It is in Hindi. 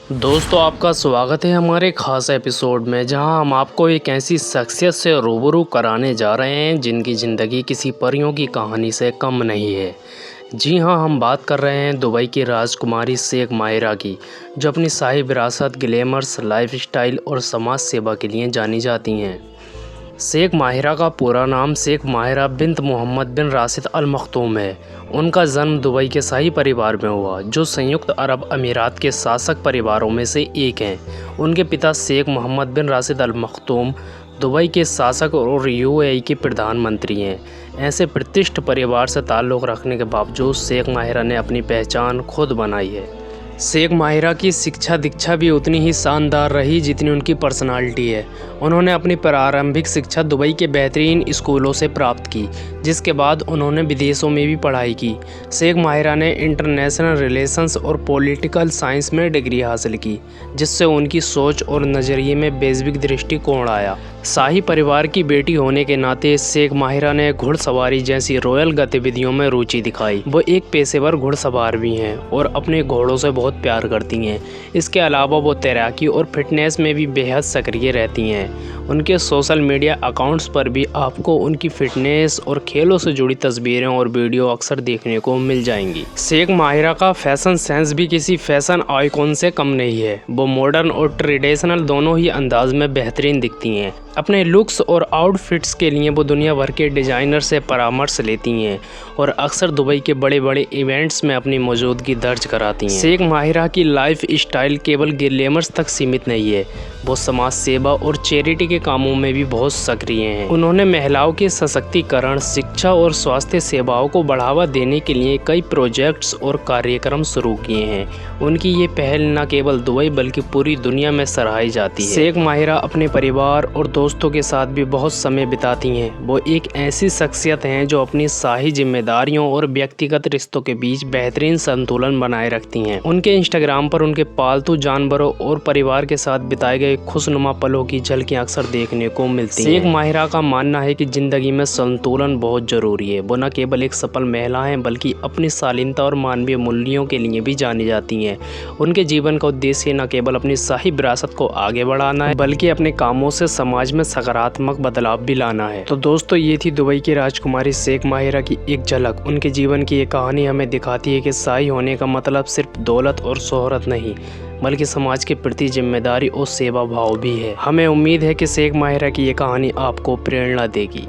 दोस्तों, आपका स्वागत है हमारे ख़ास एपिसोड में, जहां हम आपको एक ऐसी शख्सियत से रूबरू कराने जा रहे हैं जिनकी ज़िंदगी किसी परियों की कहानी से कम नहीं है। जी हां, हम बात कर रहे हैं दुबई की राजकुमारी शेख माहिरा की, जो अपनी शाही विरासत, ग्लैमरस लाइफस्टाइल और समाज सेवा के लिए जानी जाती हैं। शेख माहिरा का पूरा नाम शेख माहिरा बिन्त मोहम्मद बिन राशिद अल मख्तूम है। उनका जन्म दुबई के शाही परिवार में हुआ, जो संयुक्त अरब अमीरात के शासक परिवारों में से एक हैं। उनके पिता शेख मोहम्मद बिन राशिद अल मख्तूम दुबई के शासक और यूएई के प्रधानमंत्री हैं। ऐसे प्रतिष्ठित परिवार से ताल्लुक़ रखने के बावजूद शेख माहिरा ने अपनी पहचान खुद बनाई है। शेख माहिरा की शिक्षा दीक्षा भी उतनी ही शानदार रही जितनी उनकी पर्सनालिटी है। उन्होंने अपनी प्रारंभिक शिक्षा दुबई के बेहतरीन स्कूलों से प्राप्त की, जिसके बाद उन्होंने विदेशों में भी पढ़ाई की। शेख माहिरा ने इंटरनेशनल रिलेशंस और पॉलिटिकल साइंस में डिग्री हासिल की, जिससे उनकी सोच और नज़रिए में वैश्विक दृष्टिकोण आया। शाही परिवार की बेटी होने के नाते शेख माहिरा ने घुड़सवारी जैसी रॉयल गतिविधियों में रुचि दिखाई। वो एक पेशेवर घुड़सवार भी हैं और अपने घोड़ों से बहुत प्यार करती हैं। इसके अलावा वो तैराकी और फिटनेस में भी बेहद सक्रिय रहती हैं। उनके सोशल मीडिया अकाउंट्स पर भी आपको उनकी फिटनेस और खेलों से जुड़ी तस्वीरें और वीडियो अक्सर देखने को मिल जाएंगी। शेख माहिरा का फैशन सेंस भी किसी फैशन आइकॉन से कम नहीं है। वो मॉडर्न और ट्रेडिशनल दोनों ही अंदाज में बेहतरीन दिखती हैं। अपने लुक्स और आउटफिट्स के लिए वो दुनिया भर के डिज़ाइनर से परामर्श लेती हैं और अक्सर दुबई के बड़े बड़े इवेंट्स में अपनी मौजूदगी दर्ज कराती हैं। शेख माहिरा की लाइफ स्टाइल केवल ग्लैमर्स तक सीमित नहीं है, वो समाज सेवा और चैरिटी के कामों में भी बहुत सक्रिय हैं। उन्होंने महिलाओं के सशक्तिकरण, शिक्षा और स्वास्थ्य सेवाओं को बढ़ावा देने के लिए कई प्रोजेक्ट्स और कार्यक्रम शुरू किए हैं। उनकी ये पहल न केवल दुबई बल्कि पूरी दुनिया में सराही जाती है। शेख माहिरा अपने परिवार और दोस्तों के साथ भी बहुत समय बिताती हैं। वो एक ऐसी शख्सियत हैं जो अपनी शाही जिम्मेदारियों और व्यक्तिगत रिश्तों के बीच बेहतरीन संतुलन बनाए रखती हैं। उनके इंस्टाग्राम पर उनके पालतू जानवरों और परिवार के साथ बिताए गए खुशनुमा पलों की झलकियां अक्सर देखने को मिलती हैं। शेख माहिरा का मानना है कि जिंदगी में संतुलन बहुत जरूरी है। वो न केवल एक सफल महिला हैं बल्कि अपनी शालीनता और मानवीय मूल्यों के लिए भी जानी जाती हैं। उनके जीवन का उद्देश्य न केवल अपनी शाही विरासत को आगे बढ़ाना है बल्कि अपने कामों से समाज में सकारात्मक बदलाव भी लाना है। तो दोस्तों, ये थी दुबई की राजकुमारी शेख माहिरा की एक झलक। उनके जीवन की ये कहानी हमें दिखाती है कि शाही होने का मतलब सिर्फ दौलत और शोहरत नहीं बल्कि समाज के प्रति जिम्मेदारी और सेवा भाव भी है। हमें उम्मीद है कि शेख माहिरा की ये कहानी आपको प्रेरणा देगी।